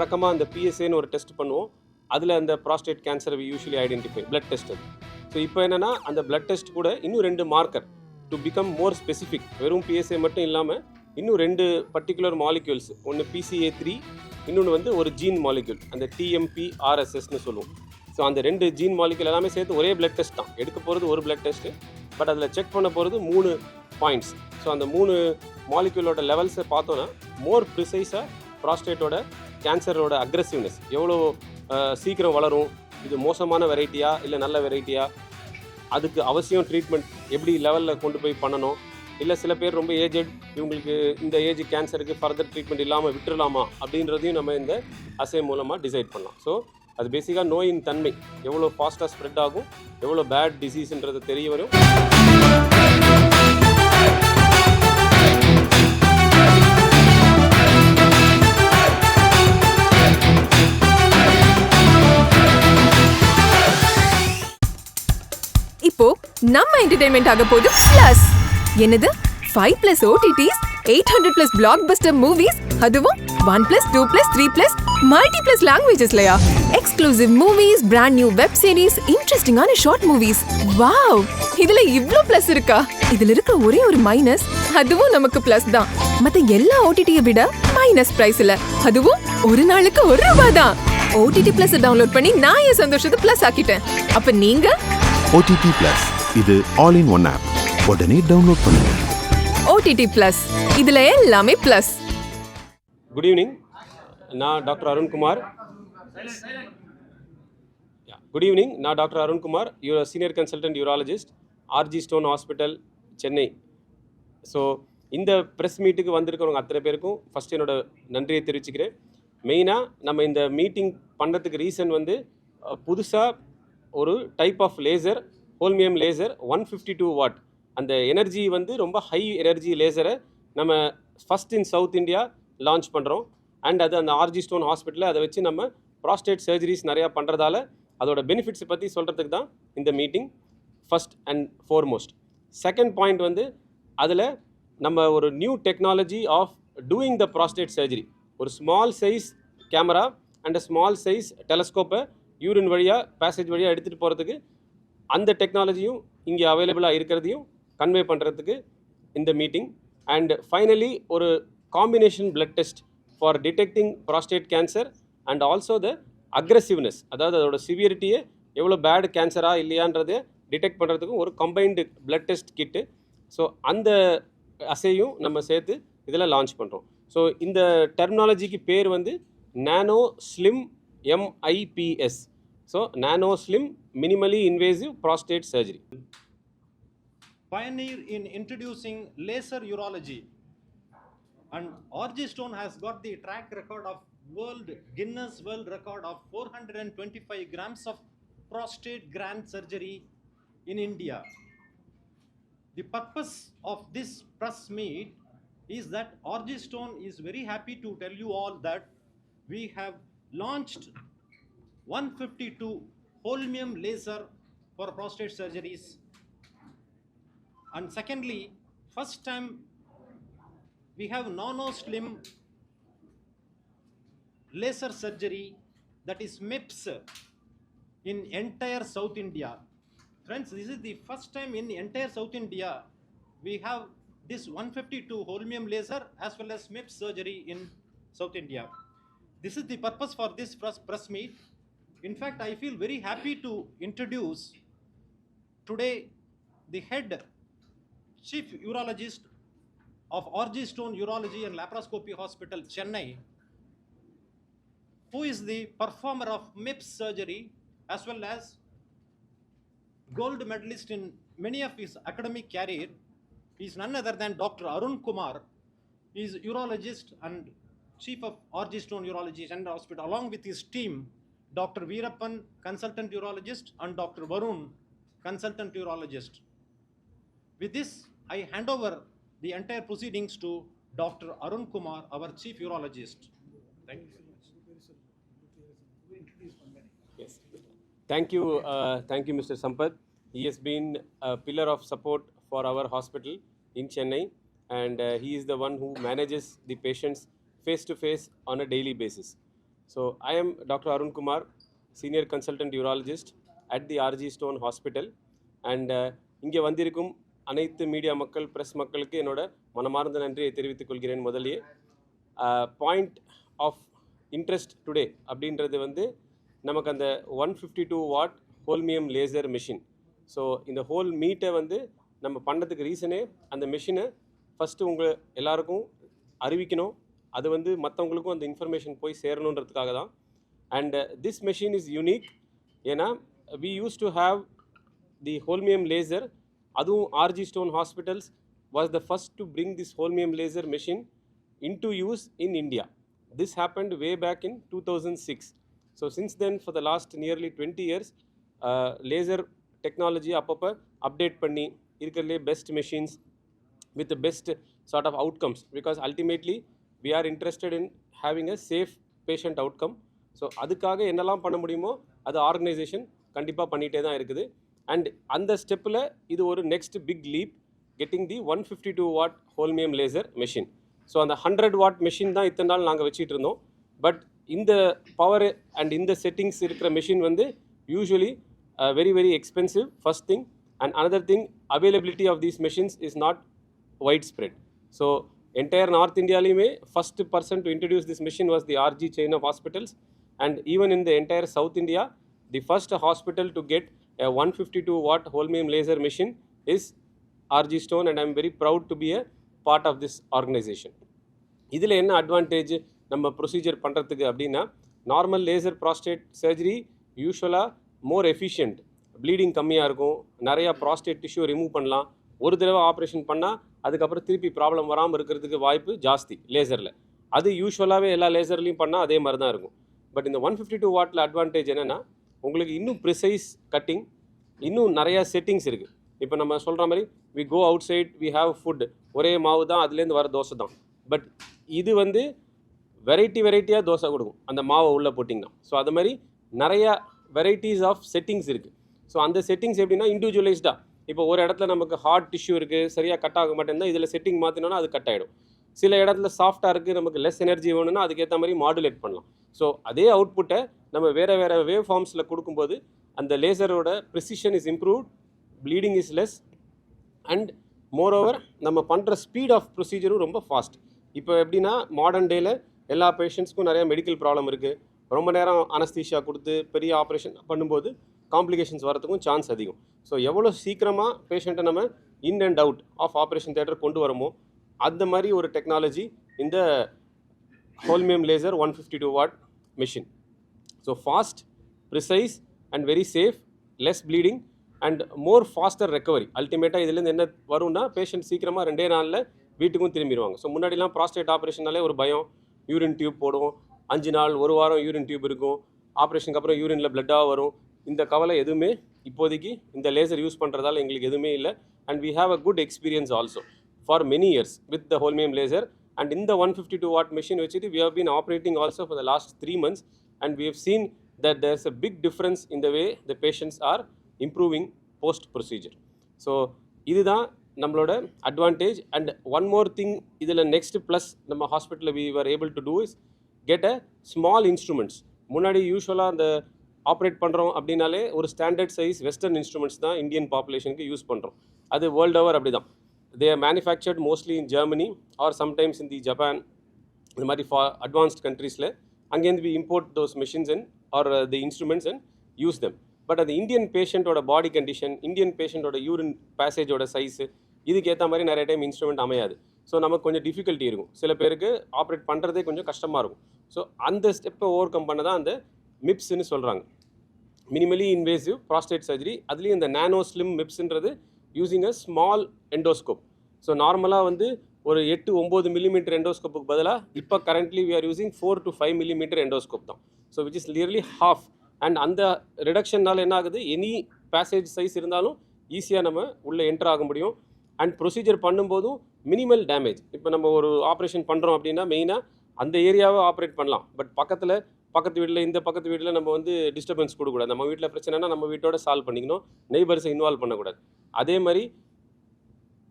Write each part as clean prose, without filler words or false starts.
வழக்கமாக அந்த பிஎஸ்ஏன்னு ஒரு டெஸ்ட் பண்ணுவோம். அதில் அந்த ப்ராஸ்டேட் கேன்சரை யூஸ்வலி ஐடென்டிஃபை பிளட் டெஸ்ட் அது. ஸோ இப்போ என்னென்னா அந்த பிளட் டெஸ்ட் கூட இன்னும் 2 marker to become more specific. வெறும் பிஎஸ்ஏ மட்டும் இல்லாமல் இன்னும் 2 பர்டிகுலர் மாலிக்யூல்ஸ், ஒன்று PCA3, இன்னொன்று வந்து ஒரு ஜீன் மாலிக்யூல், அந்த TMPRSSன்னு சொல்லுவோம். ஸோ அந்த 2 ஜீன் மாலிக்யூல் எல்லாமே சேர்த்து ஒரே பிளட் டெஸ்ட் தான். எடுக்க போகிறது ஒரு பிளட் டெஸ்ட்டு, பட் அதில் செக் பண்ண போகிறது 3 பாயிண்ட்ஸ். ஸோ அந்த 3 மாலிக்யூலோட லெவல்ஸை பார்த்தோன்னா மோர் ப்ரிசைஸாக ப்ராஸ்டேட்டோட கேன்சரோட அக்ரெசிவ்னஸ் எவ்வளோ சீக்கிரம் வளரும், இது மோசமான வெரைட்டியா இல்லை நல்ல வெரைட்டியா, அதுக்கு அவசியம் ட்ரீட்மெண்ட் எப்படி லெவலில் கொண்டு போய் பண்ணணும், இல்லை சில பேர் ரொம்ப ஏஜட், இவங்களுக்கு இந்த ஏஜ் கேன்சருக்கு ஃபர்தர் ட்ரீட்மெண்ட் இல்லாமல் விட்டுடலாமா அப்படின்றதையும் நம்ம இந்த அசே மூலமாக டிசைட் பண்ணலாம். ஸோ அது பேசிக்காக நோயின் தன்மை எவ்வளோ ஃபாஸ்ட்டாக ஸ்ப்ரெட் ஆகும், எவ்வளோ பேட் டிசீஸ்ன்றது தெரிய வரும். இப்போ நம்ம என்டர்டெயின்மெண்ட் ஆக போகுது பிளஸ். என்னது 5+ OTTs, 800+ blockbuster movies, அதுவும் 1+, 2+, 3+, multi+ languagesலயா? Exclusive movies, brand new web series, இன்ட்ரெஸ்டிங்கான ஷார்ட் மூவிஸ். வாவ், இதுல இவ்ளோ பிளஸ் இருக்கா? இதுல இருக்க ஒரே ஒரு மைனஸ், அதுவும் நமக்கு பிளஸ் தான். மத்த எல்லா OTTயை விட மைனஸ் பிரைஸ்ல, அதுவும் ஒரு நாளுக்கு ₹1 தான். OTT Plus டவுன்லோட் பண்ணி நான் என் சந்தோஷத்தை பிளஸ் ஆக்கிட்டேன். அப்ப நீங்க OTT Plus, இது ஆல் இன் ஒன் ஆப். உடனே டவுன்லோட் பண்ணுங்க. OTT Plus, இதுல எல்லாமே பிளஸ். குட் ஈவினிங், நான் doctor Arunkumar. Doctor Arunkumar, senior consultant urologist, RG stone hospital, Chennai. So இந்த ப்ரெஸ் மீட்டுக்கு வந்திருக்கிறவங்க அத்தனை பேருக்கும் ஃபஸ்ட் என்னோட நன்றியை தெரிவிச்சுக்கிறேன். மெயினாக நம்ம இந்த மீட்டிங் பண்ணுறதுக்கு ரீசன் வந்து புதுசாக ஒரு type of laser, holmium laser 152 watt, அந்த எனர்ஜி வந்து ரொம்ப ஹை எனர்ஜி லேசரை நம்ம first in south India launch பண்ணுறோம். அண்ட் அது அந்த RG ஸ்டோன் ஹாஸ்பிட்டலில் அதை வச்சு நம்ம ப்ராஸ்டேட் சர்ஜரிஸ் நிறையா பண்ணுறதால அதோட பெனிஃபிட்ஸை பற்றி சொல்கிறதுக்கு தான் இந்த meeting first and foremost. Second point வந்து அதில் நம்ம ஒரு new technology of doing the prostate surgery, ஒரு small size camera and small size டெலஸ்கோப்பை யூரின் வழியாக பேசேஜ் வழியாக எடுத்துகிட்டு போகிறதுக்கு அந்த டெக்னாலஜியும் இங்கே அவைலபிளாக இருக்கிறதையும் கன்வே பண்ணுறதுக்கு இந்த மீட்டிங். அண்ட் ஃபைனலி ஒரு combination blood test for detecting prostate cancer and also the aggressiveness, அதாவது அதோட சிவியரிட்டியை எவ்வளோ பேட் கேன்சரா இல்லையான்றதை டிடெக்ட் பண்ணுறதுக்கும் ஒரு கம்பைன்டு பிளட் டெஸ்ட் கிட்டு. ஸோ அந்த அசையும் நம்ம சேர்த்து இதில் லான்ச் பண்ணுறோம். ஸோ இந்த டெர்மினாலஜிக்கு பேர் வந்து நானோ slim MIPS. So nano slim minimally invasive prostate surgery. Pioneer in introducing laser urology, and RG Stone has got the track record of Guinness World Record of 425 grams of prostate gland surgery in India. The purpose of this press meet is that RG Stone is very happy to tell you all that we have launched 152 holmium laser for prostate surgeries. And secondly, first time we have nano slim laser surgery, that is MIPS, in entire South India. Friends, this is the first time in entire South India we have this 152 holmium laser as well as MIPS surgery in South India. This is the purpose for this press meet. In fact, I feel very happy to introduce today the head chief urologist of RG Stone Urology and Laparoscopy Hospital, Chennai, who is the performer of MIPS surgery as well as gold medalist in many of his academic career. He is none other than Dr. Arun Kumar. He is urologist and chief of RG Stone Urology General Hospital, along with his team, Dr. Veerappan, consultant urologist, and Dr. Varun, consultant urologist. With this, I hand over the entire proceedings to Dr. Arun Kumar, our chief urologist. Thank you very much. Yes. Thank you, Mr. Sampath. He has been a pillar of support for our hospital in Chennai, and he is the one who manages the patients face to face on a daily basis. So I am Dr. Arun Kumar, Senior Consultant Urologist at the RG Stone Hospital. And இங்கே வந்திருக்கும் அனைத்து media மக்கள் press மக்களுக்கு என்னோட மனமார்ந்த நன்றியை தெரிவித்துக் கொள்கிறேன். முதலியே பாயிண்ட் ஆஃப் இன்ட்ரெஸ்ட் டுடே அப்படின்றது வந்து நமக்கு அந்த 152 watt holmium laser machine. So இந்த ஹோல் மீட்டை வந்து நம்ம பண்ணதுக்கு ரீசனே அந்த மிஷினை ஃபஸ்ட்டு உங்கள் எல்லாருக்கும் அறிவிக்கணும், அது வந்து மற்றவங்களுக்கும் அந்த இன்ஃபர்மேஷன் போய் சேரணுன்றதுக்காக தான். And this machine is unique. ஏன்னா we use to have the holmium laser. அதுவும் RG Stone Hospitals was the first to bring this holmium laser machine into use in India. This happened way back in 2006. So since then, for the last nearly 20 years, laser technology அப்பப்போ update பண்ணி இருக்கிறதுலே best machines with the best sort of outcomes, because ultimately we are interested in having a safe patient outcome. So அதுக்காக என்னெல்லாம் பண்ண முடியுமோ அது organisation கண்டிப்பாக பண்ணிகிட்டே தான் இருக்குது. அண்ட் அந்த ஸ்டெப்பில் இது ஒரு next big leap, getting the 152 watt holmium laser machine. So அந்த 100 வாட் மெஷின் தான் இத்தனை நாள் நாங்கள் வச்சுட்டு இருந்தோம். பட் இந்த பவர் அண்ட் இந்த செட்டிங்ஸ் இருக்கிற மெஷின் வந்து usually very very expensive, first thing. And another thing, availability of these machines is not widespread. So entire North Indiaலையுமே first person to introduce this machine was the RG chain of hospitals. And even in the entire South India, the first hospital to get a 152 watt holmium laser machine is RG Stone, and I am very proud to be a part of this organization. இதில் என்ன advantage நம்ம procedure பண்ணுறதுக்கு அப்படின்னா, normal laser prostate surgery யூஸ்வலாக more efficient, bleeding கம்மியாக இருக்கும், நிறையா prostate tissue remove பண்ணலாம். ஒரு தடவை ஆப்ரேஷன் பண்ணால் அதுக்கப்புறம் திருப்பி ப்ராப்ளம் வராமல் இருக்கிறதுக்கு வாய்ப்பு ஜாஸ்தி லேசரில். அது யூஸ்வலாகவே எல்லா லேசர்லையும் பண்ணால் அதே மாதிரி தான் இருக்கும். பட் இந்த 152 வாட்டில் அட்வான்டேஜ் என்னென்னா, உங்களுக்கு இன்னும் ப்ரிசைஸ் கட்டிங், இன்னும் நிறையா செட்டிங்ஸ் இருக்குது. இப்போ நம்ம சொல்கிற மாதிரி we go outside, we have food, ஒரே மாவு தான், அதுலேருந்து வர தோசை தான். பட் இது வந்து வெரைட்டியாக தோசை கொடுக்கும் அந்த மாவை உள்ளே போட்டிங்கன்னா. ஸோ அது மாதிரி நிறையா வெரைட்டிஸ் ஆஃப் செட்டிங்ஸ் இருக்குது. ஸோ அந்த செட்டிங்ஸ் எப்படின்னா இண்டிவிஜுவலைஸ்டாக, இப்போ ஒரு இடத்துல நமக்கு ஹார்ட் டிஷ்யூ இருக்குது, சரியாக கட் ஆக மாட்டேன்னா இதில் செட்டிங் மாற்றினோன்னா அது கட் ஆகிடும். சில இடத்துல சாஃப்டாக இருக்குது, நமக்கு லெஸ் எனர்ஜி வேணும்னா அதுக்கேற்ற மாதிரி மாடுலேட் பண்ணலாம். ஸோ அதே அவுட்புட்டை நம்ம வேறு வேவ் ஃபார்ம்ஸில் கொடுக்கும்போது அந்த லேசரோட precision is improved, bleeding is less, and moreover நம்ம பண்ணுற ஸ்பீட் ஆஃப் ப்ரொசீஜரும் ரொம்ப ஃபாஸ்ட். இப்போ எப்படின்னா மாடர்ன் டேயில் எல்லா பேஷண்ட்ஸ்க்கும் நிறையா மெடிக்கல் ப்ராப்ளம் இருக்குது. ரொம்ப நேரம் அனஸ்தீஷியா கொடுத்து பெரிய ஆப்ரேஷன் பண்ணும்போது காம்ப்ளிகேஷன்ஸ் வரதுக்கும் சான்ஸ் அதிகம். ஸோ எவ்வளோ சீக்கிரமாக பேஷண்ட்டை நம்ம in and out of operation theatre கொண்டு வரமோ அந்த மாதிரி ஒரு டெக்னாலஜி இந்த holmium laser 152 watt machine. So fast, precise and very safe, less bleeding and more faster recovery. அல்டிமேட்டாக இதுலேருந்து என்ன வரும்னா, பேஷண்ட் சீக்கிரமாக 2 நாளில் வீட்டுக்கும் திரும்பிடுவாங்க. ஸோ முன்னாடிலாம் ப்ராஸ்டேட் ஆப்ரேஷனாலே ஒரு பயம், யூரின் டியூப் போடுவோம், 5 நாள் 1 வாரம் யூரின் டியூப் இருக்கும், ஆப்ரேஷனுக்கு அப்புறம் யூரினில் பிளட்டாக வரும். இந்த கவலை எதுவுமே இப்போதைக்கு இந்த லேசர் யூஸ் பண்ணுறதால எங்களுக்கு எதுவுமே இல்லை. And we have a good experience also for many years with the holmium laser. And in the 152 watt machine which we have been operating also for the last 3 months, and we have seen that there's a big difference in the way the patients are improving post procedure. So இதுதான் நம்மளோட advantage. And one more thing, இதில் next plus நம்ம ஹாஸ்பிட்டலில் we were able to do is get a small instruments. முன்னாடி யூஸ்வலாக அந்த operate பண்ணுறோம் அப்படின்னாலே ஒரு ஸ்டாண்டர்ட் சைஸ் வெஸ்டர்ன் இன்ஸ்ட்ருமெண்ட்ஸ் தான் இந்தியன் பாப்புலேஷனுக்கு யூஸ் பண்ணுறோம். அது வேர்ல்டு ஓவர் அப்படி தான். They are manufactured mostly in Germany or sometimes in the Japan, இந்த மாதிரி for advanced countries. அங்கேருந்து we import those machines and or the instruments and use them. But அந்த Indian பேஷண்ட்டோட body condition, Indian பேஷண்ட்டோட urine பேசேஜோட size, இதுக்கு ஏற்ற மாதிரி நிறைய டைம் இன்ஸ்ட்ருமெண்ட் அமையாது. ஸோ நமக்கு கொஞ்சம் டிஃபிகல்ட்டி இருக்கும், சில பேருக்கு ஆப்ரேட் பண்ணுறதே கொஞ்சம் கஷ்டமாக இருக்கும். ஸோ அந்த ஸ்டெப்பை ஓவர் கம் பண்ண தான் அந்த மிப்ஸ்ன்னு சொல்கிறாங்க, மினிமலி இன்வேசிவ் ப்ராஸ்டேட் சர்ஜரி. அதுலேயும் இந்த நானோ ஸ்லிம் மிப்ஸ்ன்றது using a small endoscope. So நார்மலாக வந்து ஒரு 8-9 மில்லிமீட்டர் எண்டோஸ்கோப்புக்கு பதிலாக இப்போ currently we are using 4-5 millimetre endoscope தான். So which is nearly half. And அந்த ரிடக்ஷனால் என்ன ஆகுது, எனி பேசேஜ் சைஸ் இருந்தாலும் ஈஸியாக நம்ம உள்ளே என்டர் ஆக முடியும். அண்ட் ப்ரொசீஜர் பண்ணும்போதும் மினிமல் டேமேஜ். இப்போ நம்ம ஒரு ஆப்ரேஷன் பண்ணுறோம் அப்படின்னா மெயினாக அந்த ஏரியாவை ஆப்ரேட் பண்ணலாம். பட் பக்கத்து வீட்டில் இந்த பக்கத்து வீட்டில் நம்ம வந்து டிஸ்டர்பன்ஸ் கொடுக்கக்கூடாது. நம்ம வீட்டில் பிரச்சனைனா நம்ம வீட்டோட சால்வ் பண்ணிக்கணும், நெய்பர்ஸை இன்வால்வ் பண்ணக்கூடாது. அதே மாதிரி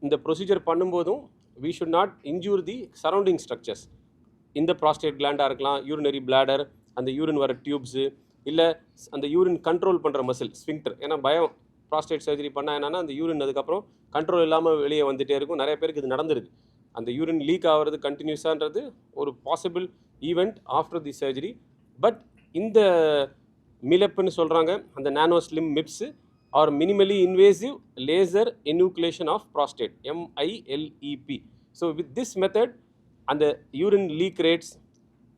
இந்த ப்ரொசீஜர் பண்ணும்போதும் we should not injure the surrounding structures. இந்த ப்ராஸ்டேட் கிளாண்டாக இருக்கலாம், யூரினரி பிளாடர் அந்த யூரின் வர டியூப்ஸு, இல்லை அந்த யூரின் கண்ட்ரோல் பண்ணுற மசில் ஸ்ஃபிங்க்டர். ஏன்னா பயம் ப்ராஸ்டேட் சர்ஜரி பண்ணால் என்னென்னா அந்த யூரின் அதுக்கப்புறம் கண்ட்ரோல் இல்லாமல் வெளியே வந்துகிட்டே இருக்கும். நிறைய பேருக்கு இது நடந்திருக்கு. அந்த யூரின் லீக் ஆகிறது கண்டினியூஸான்றது ஒரு possible event after the surgery. But இந்த மிலப்னு சொல்கிறாங்க, அந்த nano slim MIPS or minimally invasive laser enucleation of prostate, MILEP. So with this method அந்த urine leak rates,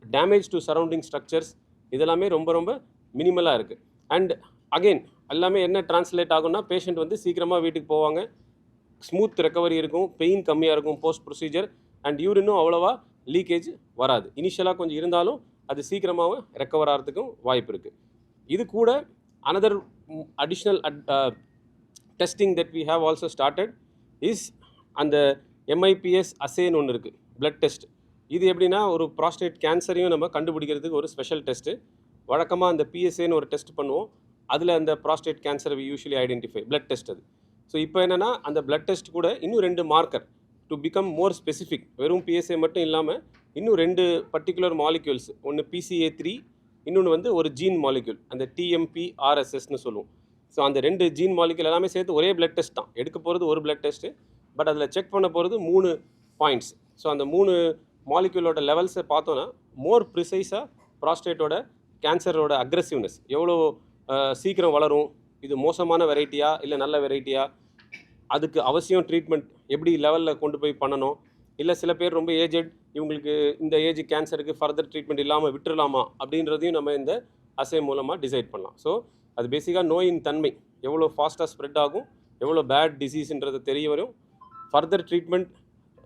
damage to surrounding structures இதெல்லாமே ரொம்ப ரொம்ப மினிமலாக இருக்குது. அண்ட் அகெயின் எல்லாமே என்ன டிரான்ஸ்லேட் ஆகும்னா, பேஷண்ட் வந்து சீக்கிரமாக வீட்டுக்கு போவாங்க, ஸ்மூத் ரெக்கவரி இருக்கும், பெயின் கம்மியாக இருக்கும் போஸ்ட் ப்ரொசீஜர், அண்ட் யூரினும் அவ்வளோவா லீக்கேஜ் வராது. இனிஷியலாக கொஞ்சம் இருந்தாலும் அது சீக்கிரமாகவும் ரெக்கவர் ஆகிறதுக்கும் வாய்ப்பு இருக்குது. இது கூட another additional testing that we have also started is அந்த MIPS assayன்னு ஒன்று இருக்குது, பிளட் டெஸ்ட். இது எப்படின்னா ஒரு ப்ராஸ்டேட் கேன்சரையும் நம்ம கண்டுபிடிக்கிறதுக்கு ஒரு ஸ்பெஷல் டெஸ்ட்டு. வழக்கமாக அந்த PSAன்னு ஒரு டெஸ்ட் பண்ணுவோம், அதில் அந்த ப்ராஸ்டேட் கேன்சரை we usually identify, blood test அது. ஸோ இப்போ என்னென்னா அந்த பிளட் டெஸ்ட் கூட இன்னும் 2 marker to become more specific. வெறும் PSA மட்டும் இல்லாமல் இன்னும் 2 பர்டிகுலர் மாலிக்யூல்ஸ், ஒன்று PCA3, இன்னொன்று வந்து ஒரு ஜீன் மாலிக்யூல், அந்த TMPRSSன்னு சொல்லுவோம். ஸோ அந்த 2 ஜீன் மாலிக்யூல் எல்லாமே சேர்த்து ஒரே பிளட் டெஸ்ட் தான். எடுக்க போகிறது ஒரு பிளட் டெஸ்ட்டு, பட் அதில் செக் பண்ண போகிறது 3 பாயிண்ட்ஸ். ஸோ அந்த 3 மாலிக்யூலோட லெவல்ஸை பார்த்தோன்னா மோர் ப்ரிசைஸாக ப்ராஸ்டேட்டோட கேன்சரோட அக்ரெசிவ்னஸ் எவ்வளோ சீக்கிரம் வளரும், இது மோசமான வெரைட்டியா இல்லை நல்ல வெரைட்டியா, அதுக்கு அவசியம் ட்ரீட்மெண்ட் எப்படி லெவலில் கொண்டு போய் பண்ணணும், இல்லை சில பேர் ரொம்ப ஏஜெட், இவங்களுக்கு இந்த ஏஜ் கேன்சருக்கு ஃபர்தர் ட்ரீட்மெண்ட் இல்லாமல் விட்டுறலாமா அப்படின்றதையும் நம்ம இந்த அசே மூலமாக டிசைட் பண்ணலாம். ஸோ அது பேசிக்காக நோயின் தன்மை எவ்வளோ ஃபாஸ்ட்டாக ஸ்ப்ரெட் ஆகும், எவ்வளோ பேட் டிசீஸ்ன்றது தெரிய வரும், ஃபர்தர் ட்ரீட்மெண்ட்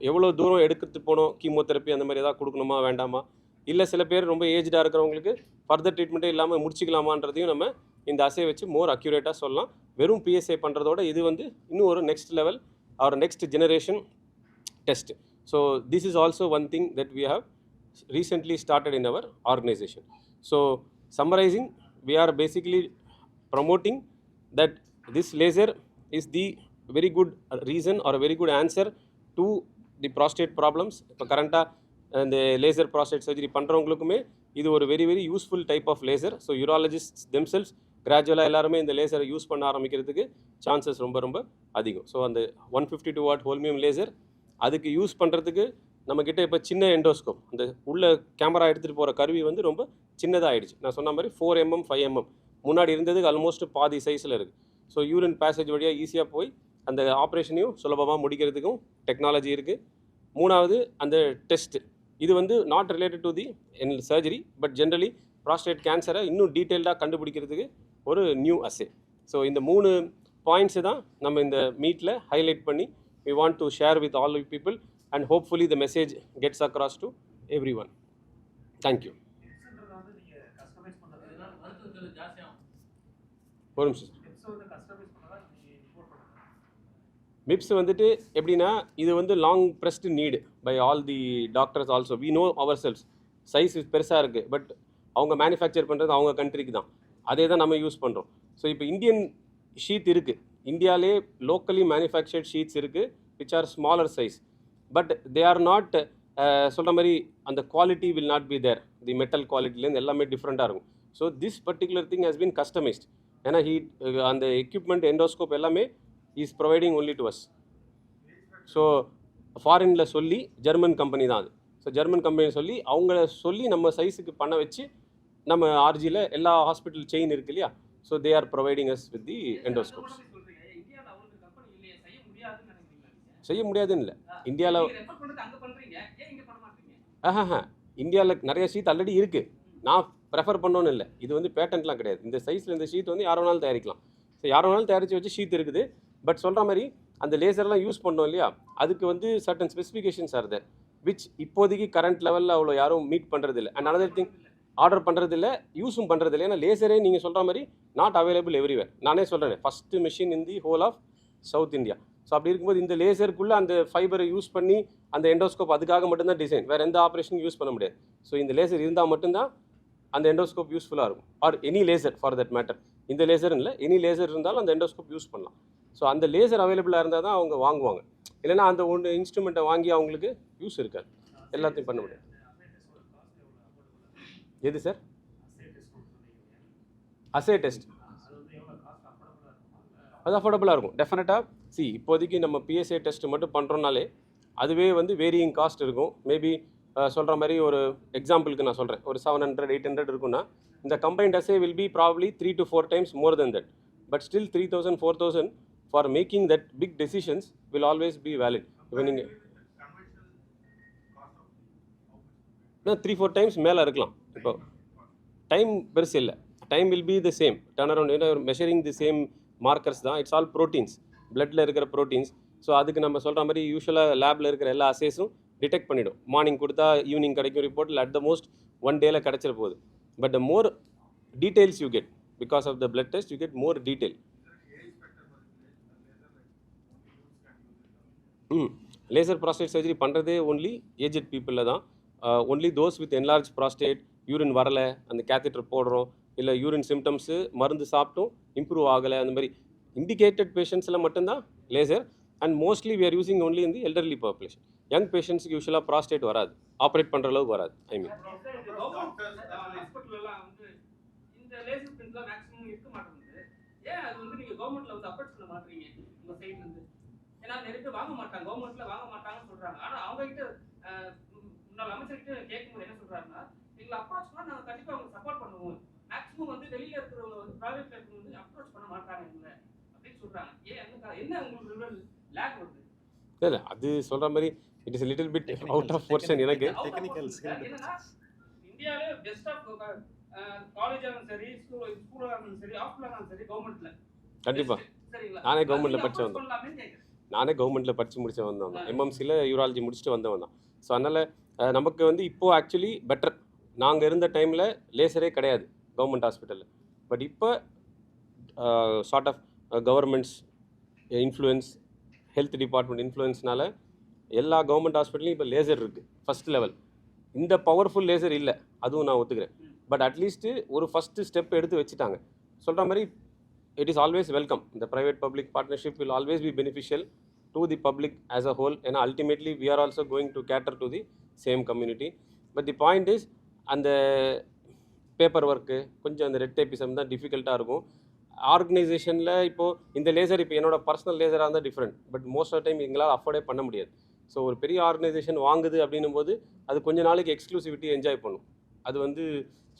எவ்வளோ தூரம் எடுத்துகிட்டு போகணும், கீமோதெரப்பி அந்த மாதிரி எதாவது கொடுக்கணுமா வேண்டாமா, இல்லை சில பேர் ரொம்ப ஏஜ்டாக இருக்கிறவங்களுக்கு ஃபர்தர் ட்ரீட்மெண்ட்டே இல்லாமல் முடிச்சிக்கலாமான்றதையும் நம்ம இந்த அசே வச்சு மோர் அக்யூரேட்டாக சொல்லலாம். வெறும் PSA பண்ணுறதோட இது வந்து இன்னும் ஒரு next level or next generation test. So this is also one thing that we have recently started in our organization. So summarizing, we are basically promoting that this laser is the very good reason or a very good answer to the prostate problems. இப்போ கரண்ட்டாக இந்த laser prostate surgery பண்ணுறவங்களுக்குமே இது ஒரு very very useful type of laser. So urologist themselves கிராஜுவலாக எல்லாருமே இந்த லேசரை யூஸ் பண்ண ஆரம்பிக்கிறதுக்கு சான்சஸ் ரொம்ப ரொம்ப அதிகம். ஸோ அந்த 152 வாட் ஹோல்மியம் லேசர் அதுக்கு யூஸ் பண்ணுறதுக்கு நம்மக்கிட்ட இப்போ சின்ன எண்டோஸ்கோப், அந்த உள்ள கேமரா எடுத்துகிட்டு போகிற கருவி வந்து ரொம்ப சின்னதாக ஆகிடுச்சு. நான் சொன்ன மாதிரி 4 mm 5 mm முன்னாடி இருந்ததுக்கு ஆல்மோஸ்ட் பாதி சைஸில் இருக்குது. ஸோ யூரின் பேசேஜ் வழியாக ஈஸியாக போய் அந்த ஆப்ரேஷனையும் சுலபமாக முடிக்கிறதுக்கும் டெக்னாலஜி இருக்குது. 3வது அந்த டெஸ்ட்டு, இது வந்து not related to the surgery, but generally prostate கேன்சரை இன்னும் டீட்டெயில்டாக கண்டுபிடிக்கிறதுக்கு ஒரு நியூ அசே. ஸோ இந்த 3 பாயிண்ட்ஸு தான் நம்ம இந்த மீட்டில் ஹைலைட் பண்ணி we want to share with all the people and hopefully the message gets across to everyone. Thank you. ஒரு நிமிஷம். மிப்ஸ் வந்துட்டு எப்படின்னா இது வந்து long pressed need by all the doctors also. We know our cells size பெருசாக இருக்குது, but அவங்க manufacture பண்ணுறது அவங்க கண்ட்ரிக்கு தான், அதே தான் நம்ம யூஸ் பண்ணுறோம். ஸோ இப்போ இந்தியன் ஷீட் இருக்குது, இந்தியாவிலே லோக்கலி மேனுஃபேக்சர்ட் ஷீட்ஸ் இருக்குது which are smaller size, but they are not சொல்கிற மாதிரி அந்த quality will not be there, the metal குவாலிட்டிலேருந்து எல்லாமே டிஃப்ரெண்ட்டாக இருக்கும். So this particular thing has been customised. ஏன்னா அந்த எக்யூப்மெண்ட் எண்டோஸ்கோப் எல்லாமே is providing only to us. So ஃபாரினில் சொல்லி ஜெர்மன் கம்பெனி தான் அது. ஸோ ஜெர்மன் கம்பெனி சொல்லி அவங்கள சொல்லி நம்ம சைஸுக்கு பண்ண வச்சு நம்ம ஆர்ஜியில் எல்லா ஹாஸ்பிட்டல் செயின் இருக்கு இல்லையா, so they are providing us with the endoscopes. செய்ய முடியாதுன்னு இல்லை, இந்தியாவில் இந்தியாவில் நிறைய ஷீட் ஆல்ரெடி இருக்குது, நான் ப்ரெஃபர் பண்ணோன்னு இல்லை. இது வந்து பேட்டன்ட்லாம் கிடையாது, இந்த சைஸில் இந்த ஷீட் வந்து யாரோ வேணாலும் தயாரிக்கலாம். ஸோ யாரோ வேணாலும் தயாரித்து வச்சு ஷீட் இருக்குது. பட் சொல்கிற மாதிரி அந்த லேசர்லாம் யூஸ் பண்ணோம் இல்லையா, அதுக்கு வந்து certain specifications are there which இப்போதைக்கு கரண்ட் லெவலில் அவ்வளோ யாரும் மீட் பண்ணுறதில்ல. அண்ட் அனதர் திங், ஆர்டர் பண்ணுறதில்ல, யூஸும் பண்ணுறதில்ல. ஏன்னா லேசரே நீங்கள் சொல்கிற மாதிரி நாட் அவைலபிள் எவ்ரிவேர். நானே சொல்கிறேன், first machine in the whole of south India. So அப்படி இருக்கும்போது இந்த லேசருக்குள்ளே அந்த ஃபைபரை யூஸ் பண்ணி அந்த எண்டோஸ்கோப் அதுக்காக மட்டும்தான் டிசைன், வேறு எந்த ஆப்ரேஷனும் யூஸ் பண்ண முடியாது. ஸோ இந்த லேசர் இருந்தால் மட்டும்தான் அந்த எண்டோஸ்கோப் யூஸ்ஃபுல்லாக இருக்கும், or any laser for that matter. இந்த லேசர் இல்லை, எனி லேசர் இருந்தாலும் அந்த எண்டோஸ்கோப் யூஸ் பண்ணலாம். ஸோ அந்த லேசர் அவைலபிளாக இருந்தால் தான் அவங்க வாங்குவாங்க, இல்லைன்னா அந்த ஒன்று இன்ஸ்ட்ருமெண்ட்டை வாங்கி அவங்களுக்கு யூஸ் இருக்காது, எல்லாத்தையும் பண்ண முடியாது. எது சார்? அசே டெஸ்ட் அது அஃபோர்டபுளாக இருக்கும் டெஃபினட்டாக. இப்போதைக்கு நம்ம பிஎஸ்ஏ டெஸ்ட் மட்டும் பண்ணுறோம்னாலே அதுவே வந்து வேரியிங் காஸ்ட் இருக்கும். மேபி சொல்கிற மாதிரி ஒரு எக்ஸாம்பிளுக்கு நான் சொல்கிறேன், ஒரு 700 800 இருக்குன்னா இந்த combined assay will be probably 3 to 4 times more than that. But still 3000 4000 for making that big decisions will always be valid. இப்போ நீங்கள் 3-4 times மேலே இருக்கலாம். இப்போ டைம் பெருசு இல்லை, time will be the same turn around. Measuring the same markers தான். It's all proteins, பிளட்டில் இருக்கிற ப்ரோட்டீன்ஸ். ஸோ அதுக்கு நம்ம சொல்கிற மாதிரி யூஸ்வலாக லேபில் இருக்கிற எல்லா அசேஸும் டிடெக்ட் பண்ணிவிடும். மார்னிங் கொடுத்தா ஈவினிங் கிடைக்கும் ரிப்போர்ட், இல்லை அட் த மோஸ்ட் 1 day கிடச்சிட போகுது. But the more details you get because of the blood test, you get more detail. Laser prostate surgery பண்ணுறதே ஒன்லி ஏஜட் பீப்புளில் தான். Only those with enlarge prostate, urine வரலை, அந்த கேத்தெட்டர் போடுறோம், இல்லை யூரின் சிம்டம்ஸு மருந்து சாப்பிட்டும் இம்ப்ரூவ் ஆகலை, அந்த மாதிரி இண்டிகேட்டட் பேஷண்ட்ஸில் மட்டும்தான் laser. And mostly we are using only in the elderly population. Young பேஷண்ட்ஸுக்கு யூஸ்வலாக ப்ராஸ்டேட் வராது, ஆப்ரேட் பண்ணுற அளவுக்கு வராது. ஐ மீன் ஏன்னா நிறைய பேர் வாங்க மாட்டாங்க, கவர்மெண்ட்ல வாங்க மாட்டாங்கன்னு சொல்றாங்க. ஆனா அவங்க கிட்ட முன்னாள் அமைச்சர்கிட்ட கேட்கும்போது என்ன சொல்றாருன்னா, எங்களை அப்ரோச் பண்ணா நாங்க கண்டிப்பா அவங்க சப்போர்ட் பண்ணுவோம். மேக்ஸிமம் வந்து வெளியில இருக்கிறவங்க வந்து பிரைவேட்ல இருக்கிறவங்க வந்து அப்ரோச் பண்ண மாட்டாங்க எங்களை அப்படின்னு சொல்றாங்க. என்ன உங்களுக்கு லேக் வருது? இல்லை அது சொல்கிற மாதிரி it is little bit out of portion. எனக்கு என்னன்னா இந்தியாவிலே பெஸ்ட் ஆஃப் காலேஜ் ஆனாலும் சரி, ஸ்கூல் ஆனாலும் சரி, ஹாஸ்பிட்டல் ஆனாலும் சரி, கவர்மெண்ட்ல கண்டிப்பாக நானே கவர்மெண்ட்டில் படித்து வந்தேன். நானே கவர்மெண்ட்டில் படித்து முடிச்சு வந்தவன் தான். எம்எம்சியில் யூராலஜி முடிச்சுட்டு வந்தவன் தான். ஸோ அதனால் நமக்கு வந்து இப்போது ஆக்சுவலி பெட்டர். நாங்கள் இருந்த டைமில் லேசரே கிடையாது கவர்மெண்ட் ஹாஸ்பிட்டலில். பட் இப்போ sort of governments influence, health department இன்ஃப்ளூயன்ஸ்னால எல்லா கவர்மெண்ட் ஹாஸ்பிட்டலையும் இப்போ லேசர் இருக்குது ஃபஸ்ட் லெவல். இந்த பவர்ஃபுல் லேசர் இல்லை, அதுவும் நான் ஒத்துக்கிறேன். பட் அட்லீஸ்ட்டு ஒரு ஃபஸ்ட்டு ஸ்டெப் எடுத்து வச்சுட்டாங்க. சொல்கிற மாதிரி it is always welcome. The private public partnership will always be beneficial to the public as a whole, and ultimately we are also going to cater to the same community. But the point is, and the paperwork கொஞ்சம் அந்த red tapism தான் டிஃபிகல்ட்டாக இருக்கும். ஆர்கனைசேஷனில் இப்போது இந்த laser இப்போ என்னோட personal லேசராக இருந்தால் different, but most of time எங்களால் அஃபோர்டே பண்ண முடியாது. ஸோ ஒரு பெரிய ஆர்கனைசேஷன் வாங்குது அப்படின்னும் போது அது கொஞ்ச நாளைக்கு எக்ஸ்க்ளூசிவிட்டி என்ஜாய் பண்ணும். அது வந்து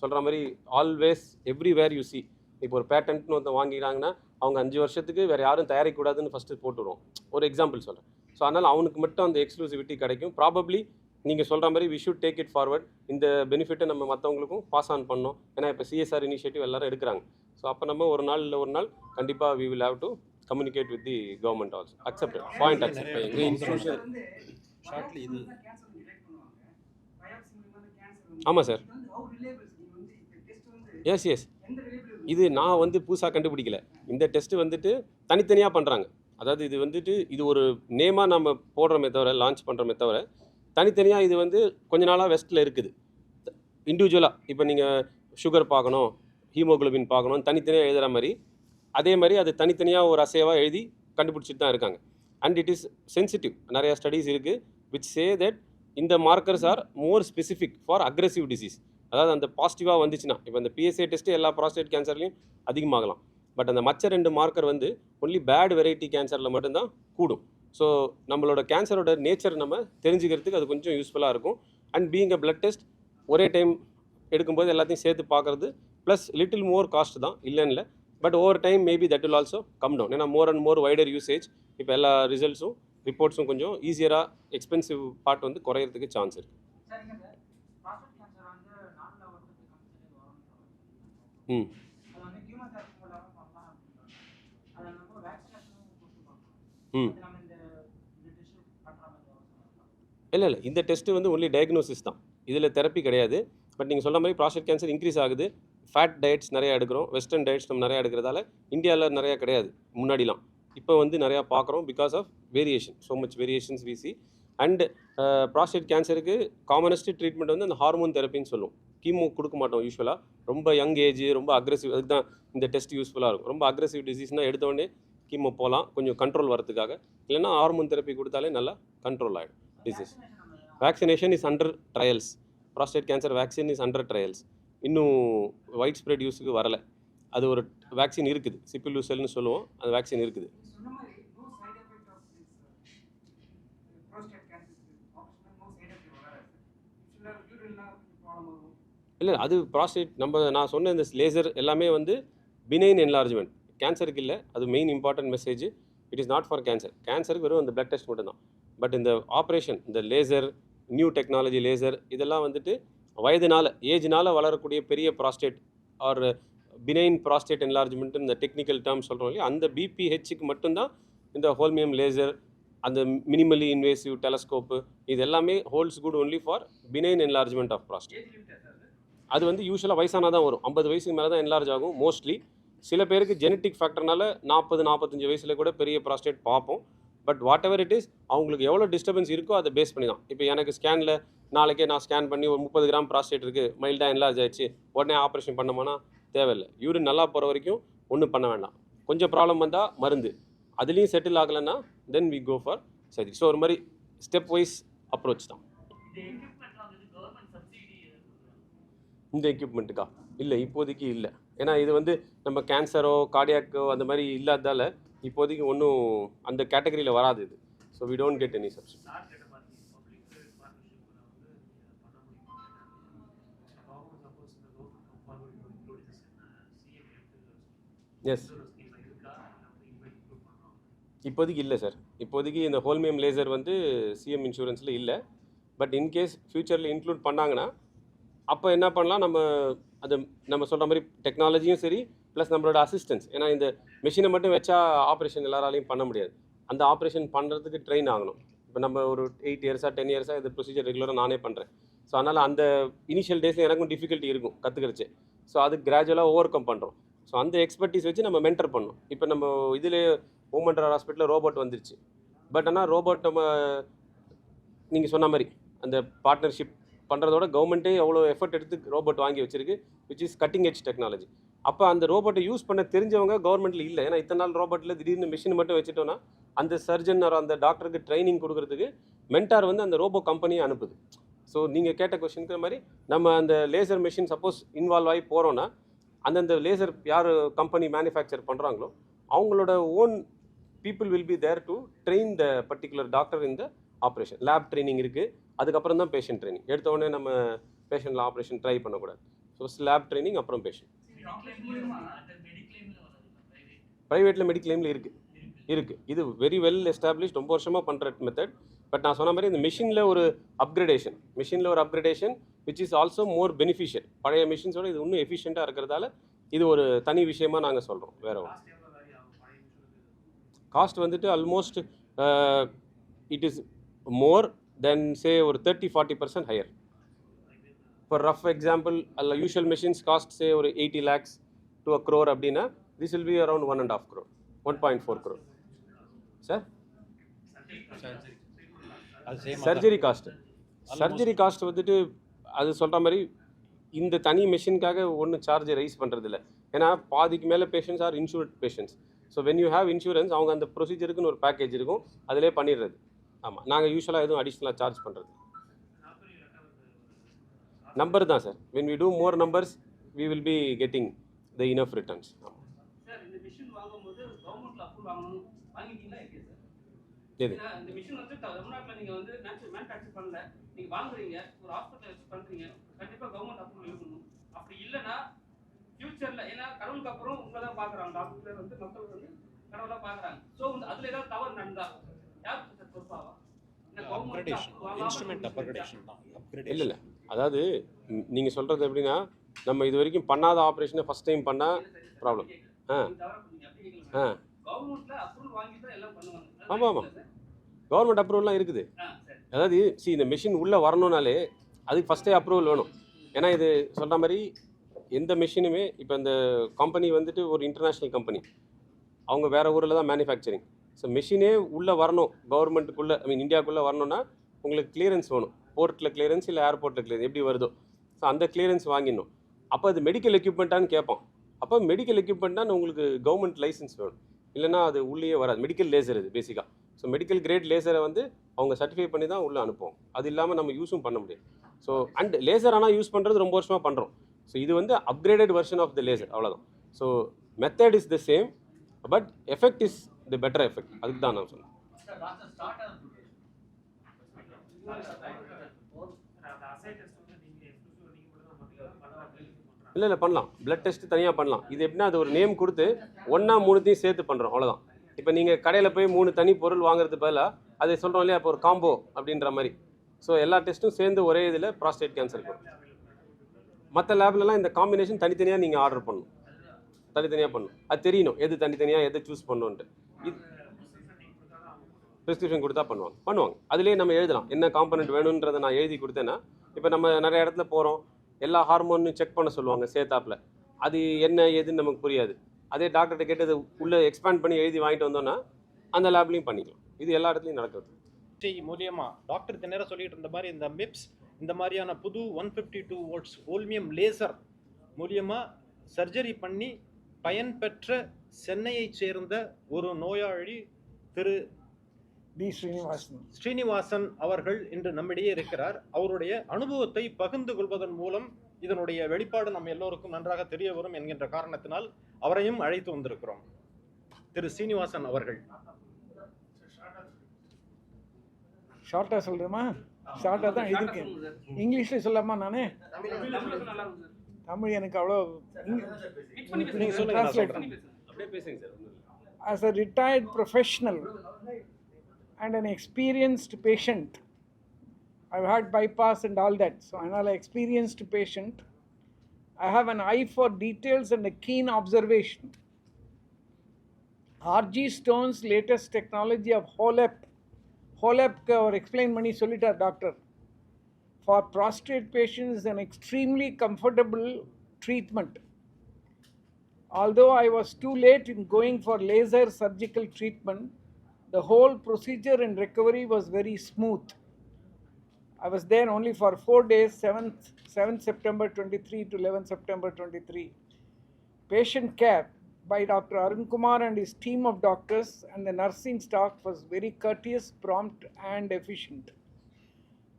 சொல்கிற மாதிரி ஆல்வேஸ் எவ்ரிவேர் யூ சி. இப்போ ஒரு பேட்டன்ட்னு ஒருத்தர் வாங்கிக்கிறாங்கன்னா அவங்க 5 வருஷத்துக்கு வேறு யாரும் தயாரிக்கக்கூடாதுன்னு ஃபஸ்ட்டு போட்டுருவோம். ஒரு எக்ஸாம்பிள் சொல்கிறேன். ஸோ அதனால் அவனுக்கு மட்டும் அந்த எக்ஸ்க்ளூசிவிட்டி கிடைக்கும். ப்ராபப்ளி நீங்கள் சொல்கிற மாதிரி we should take it forward. இந்த பெனிஃபிட்டை நம்ம மற்றவங்களுக்கும் பாஸ் ஆன் பண்ணோம். ஏன்னா இப்போ சிஎஸ்ஆர் இனிஷியேட்டிவ் எல்லோரும் எடுக்கிறாங்க. ஸோ அப்போ நம்ம ஒரு நாள் இல்லை ஒரு நாள் கண்டிப்பாக we will have to communicate with the government also. Accepted point accept. எங்கள் இன்ஸ்டியூஷன் ஆமாம் சார். எஸ் எஸ் இது நான் வந்து புதுசாக கண்டுபிடிக்கல. இந்த டெஸ்ட்டு வந்துட்டு தனித்தனியாக பண்ணுறாங்க. அதாவது இது வந்துட்டு இது ஒரு நேமாக நம்ம போடுறோமே தவிர, லான்ச் பண்ணுறோமே தவிர, தனித்தனியாக இது வந்து கொஞ்ச நாளாக வெஸ்ட்டில் இருக்குது. இண்டிவிஜுவலாக இப்போ நீங்கள் சுகர் பார்க்கணும், ஹீமோகுளோபின் பார்க்கணும், தனித்தனியாக எழுதுகிற மாதிரி அதே மாதிரி அது தனித்தனியாக ஒரு அசைவாக எழுதி கண்டுபிடிச்சிட்டு தான் இருக்காங்க. And it is sensitive. நிறையா ஸ்டடீஸ் இருக்குது விச் சே தட் இந்த markers are more specific for aggressive disease. அதாவது அந்த பாசிட்டிவாக வந்துச்சுன்னா இப்போ இந்த பிஎஸ்ஏ டெஸ்ட்டு எல்லா ப்ராஸ்டேட் கேன்சர்லையும் அதிகமாகலாம். பட் அந்த மற்ற 2 மார்க்கர் வந்து ஒன்லி பேட் வெரைட்டி கேன்சரில் மட்டும்தான் கூடும். ஸோ நம்மளோட கேன்சரோட நேச்சர் நம்ம தெரிஞ்சுக்கிறதுக்கு அது கொஞ்சம் யூஸ்ஃபுல்லாக இருக்கும். And being a blood test ஒரே டைம் எடுக்கும்போது எல்லாத்தையும் சேர்த்து பார்க்குறது ப்ளஸ் லிட்டில் மோர் காஸ்ட் தான், இல்லைன்னு இல்லை. But over time maybe that will also come down. ஏன்னா more and more wider usage இப்போ எல்லா ரிசல்ட்ஸும் ரிப்போர்ட்ஸும் கொஞ்சம் ஈஸியராக எக்ஸ்பென்சிவ் பார்ட் வந்து குறையிறதுக்கு சான்ஸ் இருக்குது. ம் ம் இல்லை இந்த டெஸ்ட்டு வந்து ஒன்லி டயக்னோசிஸ் தான், இதில் தெரப்பி கிடையாது. பட் நீங்கள் சொல்கிற மாதிரி ப்ராஸ்டேட் கேன்சர் இன்க்ரீஸ் ஆகுது. ஃபேட் டயட்ஸ் நிறையா எடுக்கிறோம், வெஸ்டர்ன் டயட்ஸ் நம்ம நிறையா எடுக்கிறதால இந்தியாவில் நிறையா கிடையாது முன்னாடிலாம். இப்போ வந்து நிறையா பார்க்குறோம் because of variation, so much variations we see. And prostate கேன்சருக்கு காமனஸ்ட் ட்ரீட்மெண்ட் வந்து அந்த ஹார்மோன் தெரப்பின்னு சொல்லுவோம். கீமோ கொடுக்க மாட்டோம் யூஸ்வலாக. ரொம்ப யங் ஏஜ், ரொம்ப அக்ரெசிவ், அதுக்கு தான் இந்த டெஸ்ட் யூஸ்ஃபுல்லாக இருக்கும். ரொம்ப அக்ரெசிவ் டிசீஸ்னால் எடுத்தோடனே கீமோ போகலாம் கொஞ்சம் கண்ட்ரோல் வரதுக்காக. இல்லைன்னா ஹார்மோன் தெரப்பி கொடுத்தாலே நல்லா கண்ட்ரோல் ஆகிடும் disease. Vaccination is under trials. Prostate cancer vaccine is under trials. இன்னும் வைட் ஸ்ப்ரெட் யூஸுக்கு வரலை. அது ஒரு வேக்சின் இருக்குது, சிப்பிலூசல்னு சொல்லுவோம், அந்த வேக்சின் இருக்குது. சொன்ன மாதிரி no side effect of this prostate cancer operation, no side effect வராது சார். யூரின்லாம் ப்ராப்ளம் ஆகும். இல்லை, அது ப்ராஸ்டேட் நான் சொன்ன இந்த லேசர் எல்லாமே வந்து பினைன் என்லார்ஜ்மெண்ட், கேன்சருக்கு இல்லை. அது main important message. It is not for cancer. கேன்சருக்கு வெறும் அந்த பிளட் டெஸ்ட் மட்டும்தான். பட் இந்த ஆப்ரேஷன், இந்த லேசர், நியூ டெக்னாலஜி லேசர், இதெல்லாம் வந்துட்டு வயதுனால, ஏஜ்னால வளரக்கூடிய பெரிய prostate or benign prostate enlargement, இந்த டெக்னிக்கல் டேர்ம் சொல்கிறோம் இல்லையா, அந்த பிபிஹெச்சுக்கு மட்டும்தான் இந்த ஹோல்மியம் லேசர், அந்த மினிமலி இன்வேசிவ் டெலஸ்கோப்பு, இது எல்லாமே holds good only for benign enlargement of prostate. அது வந்து யூஸ்வலாக வயசானா தான் வரும், 50 வயசுக்கு மேலே தான் என்லார்ஜ் ஆகும் மோஸ்ட்லி. சில பேருக்கு ஜெனட்டிக் ஃபேக்டர்னால 40-45 வயசில் கூட பெரிய ப்ராஸ்டேட் பார்ப்போம். But what ever it is, அவங்களுக்கு எவ்வளோ டிஸ்டர்பன்ஸ் இருக்கோ அதை பேஸ் பண்ணி தான். இப்போ எனக்கு ஸ்கேனில் நாளைக்கே நான் ஸ்கேன் பண்ணி ஒரு 30 கிராம் ப்ராஸ்டேட் இருக்குது, மைல்டாக என்லார்ஜ் ஆயிடுச்சு, உடனே ஆப்ரேஷன் பண்ணோம்னா தேவையில்லை. யூரின் நல்லா போகிற வரைக்கும் ஒன்றும் பண்ண வேண்டாம். கொஞ்சம் ப்ராப்ளம் வந்தால் மருந்து, அதுலேயும் செட்டில் ஆகலைன்னா then we go for surgery. So ஒரு மாதிரி ஸ்டெப் வைஸ் அப்ரோச் தான். இந்த எக்யூப்மெண்ட்டுக்கா இல்லை, இப்போதைக்கு இல்லை. ஏன்னா இது வந்து நம்ம கேன்சரோ கார்டியாக்கோ அந்த மாதிரி இல்லாததால் இப்போதைக்கு ஒன்றும் அந்த கேட்டகரியில் வராது இது. So we don't get any subsidy. Yes, இப்போதைக்கு இல்லை சார். இப்போதைக்கு இந்த ஹோல்மியம் லேசர் வந்து சிஎம் இன்சூரன்ஸில் இல்லை. பட் இன்கேஸ் ஃப்யூச்சரில் இன்க்ளூட் பண்ணாங்கன்னா அப்போ என்ன பண்ணலாம், நம்ம சொல்கிற மாதிரி டெக்னாலஜியும் சரி ப்ளஸ் நம்மளோட அசிஸ்டன்ஸ். ஏன்னா இந்த மிஷினை மட்டும் வச்சா ஆப்ரேஷன் எல்லாராலையும் பண்ண முடியாது. அந்த ஆப்ரேஷன் பண்ணுறதுக்கு ட்ரெயின் ஆகணும். இப்போ நம்ம ஒரு 8 இயர்ஸாக 10 இயர்ஸாக இந்த ப்ரொசீஜர் ரெகுலராக நானே பண்ணுறேன். ஸோ அதனால் அந்த இனிஷியல் டேஸில் எனக்கும் டிஃபிகல்ட்டி இருக்கும் கற்றுக்கிறச்சு. ஸோ அது கிராஜுவலாக ஓவர் கம் பண்ணுறோம். ஸோ அந்த எக்ஸ்பர்டீஸ் வச்சு நம்ம மென்டர் பண்ணணும். இப்போ நம்ம இதில் ஓமன்ட்ரா ஹாஸ்பிட்டலில் ரோபோட் வந்துருச்சு. பட் ஆனால் ரோபோட் நம்ம நீங்கள் சொன்ன மாதிரி அந்த பார்ட்னர்ஷிப் பண்ணுறதோட கவர்மெண்ட்டே எவ்வளோ எஃபர்ட் எடுத்து ரோபோட் வாங்கி வச்சிருக்கு, which is cutting edge technology. அப்போ அந்த ரோபோட்டை யூஸ் பண்ண தெரிஞ்சவங்க கவர்மெண்ட்டில் இல்லை. ஏன்னா இத்தனை நாள் ரோபோட்டில் திடீர்னு மிஷின் மட்டும் வச்சுட்டோன்னா அந்த சர்ஜன் அந்த டாக்டருக்கு ட்ரைனிங் கொடுக்குறதுக்கு மென்டார் வந்து அந்த ரோபோ கம்பெனியை அனுப்புது. ஸோ நீங்கள் கேட்ட கொஸ்டினுக்கு மாதிரி நம்ம அந்த லேசர் மிஷின் சப்போஸ் இன்வால்வ் ஆகி போகிறோன்னா அந்தந்த லேசர் யார் கம்பெனி மேனுஃபேக்சர் பண்ணுறாங்களோ அவங்களோட own people will be there to train the particular doctor இந்த ஆப்ரேஷன். லேப் ட்ரைனிங் இருக்குது, அதுக்கப்புறம் தான் பேஷண்ட் ட்ரைனிங். எடுத்த உடனே நம்ம பேஷண்ட்டில் ஆப்ரேஷன் ட்ரை பண்ணக்கூடாது. ஸோ லேப் ட்ரைனிங் அப்புறம் பேஷண்ட். ப்ரைவேட்டில் மெடிக்ளைமில் இருக்குது. இது வெரி வெல் எஸ்டாப்ளிஷ், ரொம்ப வருஷமாக பண்ணுற மெத்தட். பட் நான் சொன்ன மாதிரி இந்த மிஷினில் ஒரு upgradation which is also more beneficial. பழைய மிஷின்ஸோட இது இன்னும் எஃபிஷியண்ட்டாக இருக்கிறதால இது ஒரு தனி விஷயமா நாங்கள் சொல்கிறோம். வேறு ஒரு காஸ்ட் வந்துட்டு ஆல்மோஸ்ட் இட் இஸ் மோர் தென் சே ஒரு 30-40% ஹையர். ஃபார் ரஃப் எக்ஸாம்பிள், அல்ல யூஷுவல் மிஷின்ஸ் காஸ்ட் சே ஒரு 80 lakhs to 1 crore அப்படின்னா this will be around 1.5 crore, 1.4 crore. Sir surgery cost வந்துட்டு அது சொல்கிற மாதிரி இந்த தனி மெஷினுக்காக ஒன்றும் சார்ஜ் ரைஸ் பண்ணுறது இல்லை. ஏன்னா பாதிக்கு மேலே patients R insured patients. So when you have insurance அவங்க அந்த ப்ரொசீஜருக்குன்னு ஒரு பேக்கேஜ் இருக்கும், அதிலே பண்ணிடுறது. ஆமாம், நாங்கள் யூஸ்வலாக எதுவும் அடிஷ்னலாக சார்ஜ் பண்ணுறது நம்பர் தான் sir. When we do more numbers we will be getting the enough returns. ஆமாம் சார், இந்த மிஷின் வாங்கும்போது கவர்மெண்ட்ல அப்ரூவல் வாங்கணும், வாங்கிட்டீங்களா? எப்படி சார் எது இந்த மிஷின் வந்து தமிழ்நாட்டில் நீங்கள் வந்து மேனுஃபேக்சர் பண்ணல, நீங்கள் வாங்குறீங்க, ஒரு ஹாஸ்பிட்டல் வச்சு பண்ணுறீங்க, கண்டிப்பாக கவர்மெண்ட் அப்ரூவல் இருக்கணும். அப்படி இல்லைன்னா ஃபியூச்சரில், ஏன்னா கடவுளுக்கு அப்புறம் உங்களை தான் பார்க்குறாங்க, டாக்டர் வந்து மக்கள் வந்து கடவுளாக பார்க்குறாங்க. ஸோ வந்து அதில் ஏதாவது தவறு நடந்தா யார் சார் பொறுப்பாவா? இல்லை, அதாவது நீங்கள் சொல்கிறது எப்படின்னா, நம்ம இது வரைக்கும் பண்ணாத ஆப்ரேஷனை ஃபஸ்ட் டைம் பண்ணால் ப்ராப்ளம். ஆமாம், கவர்மெண்ட் அப்ரூவல்லாம் இருக்குது. அதாவது இந்த மெஷின் உள்ளே வரணும்னாலே அதுக்கு ஃபஸ்ட்டே அப்ரூவல் வேணும். ஏன்னா இது சொல்கிற மாதிரி எந்த மெஷினுமே இப்போ இந்த கம்பெனி வந்துட்டு ஒரு இன்டர்நேஷ்னல் கம்பெனி, அவங்க வேறு ஊரில் தான் மேனுஃபேக்சரிங். ஸோ மெஷினே உள்ளே வரணும் கவர்மெண்ட்டுக்குள்ளே, இந்தியாவுக்குள்ளே வரணும்னா உங்களுக்கு கிளியரன்ஸ் வேணும். போர்ட்டில் கிளியரன்ஸ் இல்லை ஏர்போர்ட்டில் கிளியரன்ஸ் எப்படி வருதோ, ஸோ அந்த கிளியரன்ஸ் வாங்கிடணும். அப்போ அது மெடிக்கல் எக்யூப்மெண்ட்டான்னு கேட்போம். அப்போ மெடிக்கல் எக்யூப்மெண்ட்டான்னு உங்களுக்கு கவர்மெண்ட் லைசன்ஸ் வேணும், இல்லைனா அது உள்ளே வராது. மெடிக்கல் லேசர் இது பேசிக்காக. ஸோ மெடிக்கல் கிரேட் லேசரை வந்து அவங்க சர்டிஃபை பண்ணி தான் உள்ளே அனுப்புவோம். அது இல்லாமல் நம்ம யூஸும் பண்ண முடியாது. ஸோ அண்ட் லேசர் ஆனால் யூஸ் பண்ணுறது ரொம்ப வருஷமாக பண்ணுறோம். ஸோ இது வந்து upgraded version of the laser, அவ்வளோதான். So method is the same, but effect is the better effect. அதுக்கு தான் நான் சொன்னேன். இல்லை பண்ணலாம். பிளட் டெஸ்ட் தனியாக பண்ணலாம். இது எப்படின்னா அது ஒரு நேம் கொடுத்து ஒன்றா மூணுத்தையும் சேர்த்து பண்ணுறோம், அவ்வளோதான். இப்போ நீங்கள் கடையில் போய் 3 தனி பொருள் வாங்குறது பதிலாக அதை சொல்கிறோம் இல்லையா, இப்போ ஒரு காம்போ அப்படின்ற மாதிரி. ஸோ எல்லா டெஸ்ட்டும் சேர்ந்து ஒரே இதில் ப்ராஸ்டேட் கேன்சர் இருக்கும். மற்ற லேப்லலாம் இந்த காம்பினேஷன் தனித்தனியாக நீங்கள் ஆர்டர் பண்ணணும், தனித்தனியாக பண்ணணும். அது தெரியணும் எது தனித்தனியாக எதை சூஸ் பண்ணணுன்ட்டு. இது ப்ரிஸ்கிரிப்ஷன் கொடுத்தா பண்ணுவாங்க. அதுலேயே நம்ம எழுதலாம் என்ன காம்பனண்ட் வேணுன்றதை நான் எழுதி கொடுத்தேன்னா, இப்போ நம்ம நிறைய இடத்துல போகிறோம், எல்லா ஹார்மோனும் செக் பண்ண சொல்லுவாங்க சேர்த்தாப்பில். அது என்ன ஏதுன்னு நமக்கு புரியாது. அதே டாக்டர்கிட்ட கேட்டது உள்ளே எக்ஸ்பேண்ட் பண்ணி எழுதி வாங்கிட்டு வந்தோன்னா அந்த லேப்லையும் பண்ணிக்கலாம். இது எல்லா இடத்துலையும் நடக்கிறது. மூலியமா டாக்டர் நேரம் சொல்லிட்டு இருந்த மாதிரி இந்த மிப்ஸ் இந்த மாதிரியான புது 152 வோல்ட்ஸ் ஓல்மியம் லேசர் மூலியமா சர்ஜரி பண்ணி பயன்பெற்ற சென்னையைச் சேர்ந்த ஒரு நோயாளி திரு ஸ்ரீனிவாசன் அவர்கள் இன்று நம்மிடையே இருக்கிறார். அவருடைய அனுபவத்தை பகிர்ந்து கொள்வதன் மூலம் இதனுடைய வெளிப்பாடு நம்ம எல்லோருக்கும் நன்றாக தெரிய வரும் என்கின்ற காரணத்தினால் அவரையும் அழைத்து வந்திருக்கிறோம். திரு ஸ்ரீனிவாசன் அவர்கள். ஷார்ட்டாக சொல்கிறேம்மா? ஷார்ட்டாக தான் இருக்கேன். இங்கிலீஷில் சொல்லாமா? நானே தமிழ் எனக்கு அவ்வளோ. நீங்கள் சொல்லுங்க. As a retired professional and an experienced patient, I've had bypass and all that. So I'm an experienced patient. I have an eye for details and a keen observation. RG Stone's latest technology of HOLEP or explain money solitar doctor for prostate patients is an extremely comfortable treatment. Although I was too late in going for laser surgical treatment, the whole procedure and recovery was very smooth. I was there only for 4 days, 7th September 23 to 11th September 23. Patient care by Dr. Arun Kumar and his team of doctors and the nursing staff was very courteous, prompt and efficient.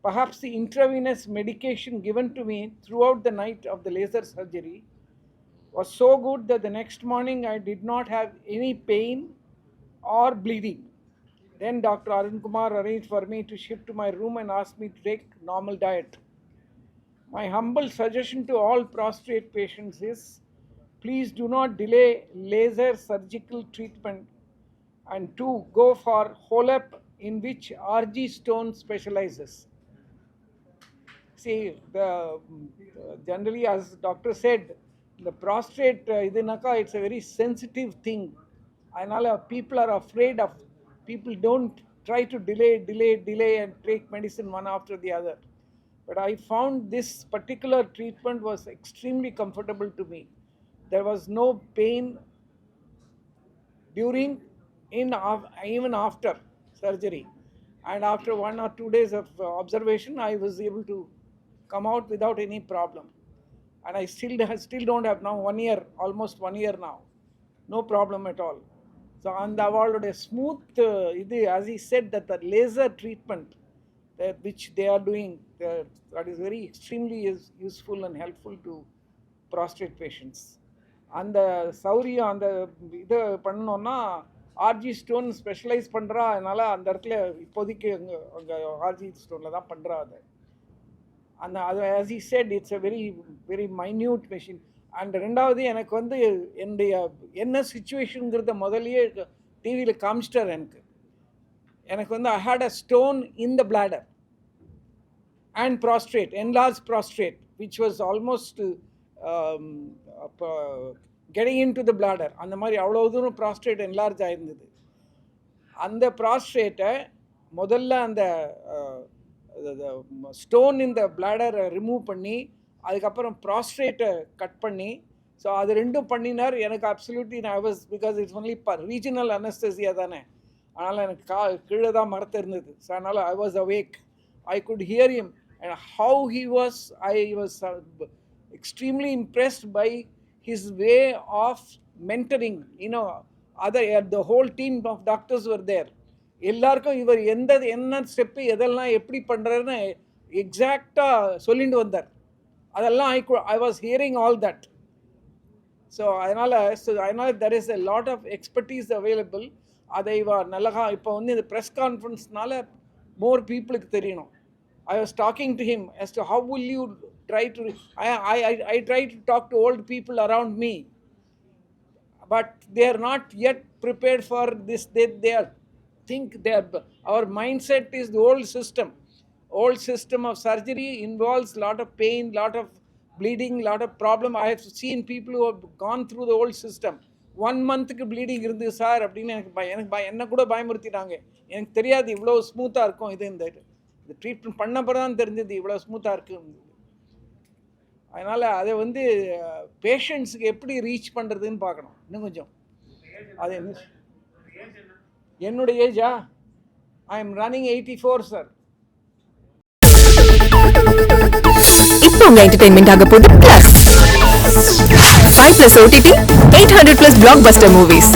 Perhaps the intravenous medication given to me throughout the night of the laser surgery was so good that the next morning I did not have any pain or bleeding. Then Dr. Arun Kumar arranged for me to shift to my room and asked me to take normal diet. My humble suggestion to all prostate patients is, please do not delay laser surgical treatment and to go for HOLEP, in which RG Stone specializes. See, generally as doctor said, the prostate it's a very sensitive thing. People are afraid of, people don't try to delay and take medicine one after the other. But I found this particular treatment was extremely comfortable to me. There was no pain during, even after surgery. And after 1 or 2 days of observation, I was able to come out without any problem. And I still don't have now 1 year, almost 1 year now. No problem at all. So on the world, a smooth, as he said, that the laser treatment which they are doing, that is very extremely useful and helpful to prostate patients. அந்த சௌரியம் அந்த இது பண்ணணும்னா RJ stone specialise பண்ணுறா. அதனால் அந்த இடத்துல இப்போதைக்கு அங்கே ஆர்ஜி ஸ்டோனில் தான் பண்ணுறா. அது as he said, it's a very very minute machine. And ரெண்டாவது எனக்கு என்னுடைய என்ன சுச்சுவேஷனுங்கிறத முதலையே டிவியில் காமிச்சிட்டார். எனக்கு I had a stone in the bladder and prostate, enlarged prostate, which was almost getting into the bladder. அந்த மாதிரி அவ்வளோ தூரம் ப்ராஸ்டேட் என்லார்ஜ் ஆயிருந்தது. அந்த ப்ராஸ்டேட்டை முதல்ல அந்த ஸ்டோன் இந்த பிளாடரை ரிமூவ் பண்ணி அதுக்கப்புறம் ப்ராஸ்டேட்டை கட் பண்ணி, ஸோ அது ரெண்டும் பண்ணினார். எனக்கு absolutely because it's only regional anaesthesia தானே, அதனால் எனக்கு கீழே தான் மரத்து இருந்தது. ஸோ அதனால் I was awake, I could hear him and how he was. ஐ வாஸ் extremely impressed by his way of mentoring. The whole team of doctors were there. எல்லாருக்கும் இவர் என்ன ஸ்டெப்பு எதெல்லாம் எப்படி பண்ணுறாருன்னு எக்ஸாக்டாக சொல்லிட்டு வந்தார். அதெல்லாம் I was hearing all that. So அதனால் there is a lot of expertise available. அதை நல்லா இப்போ வந்து இந்த ப்ரெஸ் கான்ஃபரன்ஸ்னால மோர் பீப்புளுக்கு தெரியணும். I was talking to him as to how will you try to, I try to talk to old people around me, but they are not yet prepared for this. They are our mindset is the old system of surgery involves lot of pain, lot of bleeding, lot of problem. I have seen people who have gone through the old system. 1 monthக்கு bleeding இருந்து sir அப்படின்னு எனக்கு என்ன கூட பயமுறுத்திட்டாங்க. எனக்கு தெரியாது இவ்வளோ ஸ்மூத்தாக இருக்கும். இந்த ட்ரீட்மெண்ட் பண்ண பிறகு தான் தெரிஞ்சது இவ்வளோ ஸ்மூத்தாக இருக்குன்னு. அதனால் அதை வந்து பேஷண்ட்ஸுக்கு எப்படி ரீச் பண்ணுறதுன்னு பார்க்கணும் இன்னும் கொஞ்சம். அது என்னுடைய ஏஜா? I am running 84 sir. இப்போ உங்க என்டர்டெயின்மெண்ட் ஆக போகுது plus 5+ OTT 800+ blockbuster movies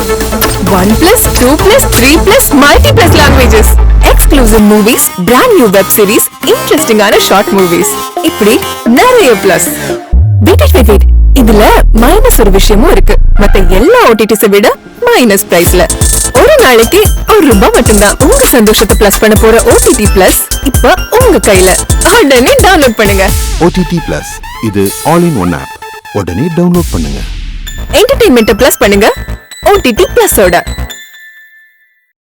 1+, 2+, 3+, multi+ languages exclusive movies, brand new web series, interesting ஆன short movies இப்படி நிறைய பிளஸ். வெயிட் இதுல மைனஸ் ஒரு விஷயமும் இருக்கு. மத்த எல்லா OTTs விட மைனஸ் பிரைஸ்ல ஒரு நாளைக்கு ₹1 மட்டும்தான். உங்க சந்தோஷத்தை பிளஸ் பண்ண போற OTT பிளஸ் இப்ப உங்க கையில. உடனே டவுன்லோட் பண்ணுங்க. OTT Plus இது ஆல் இன் ஒன் ஆப். உடனே டவுன்லோட் பண்ணுங்க. என்டர்டெயின்மெண்ட்டை பிளஸ் பண்ணுங்க OTT பிளஸோட.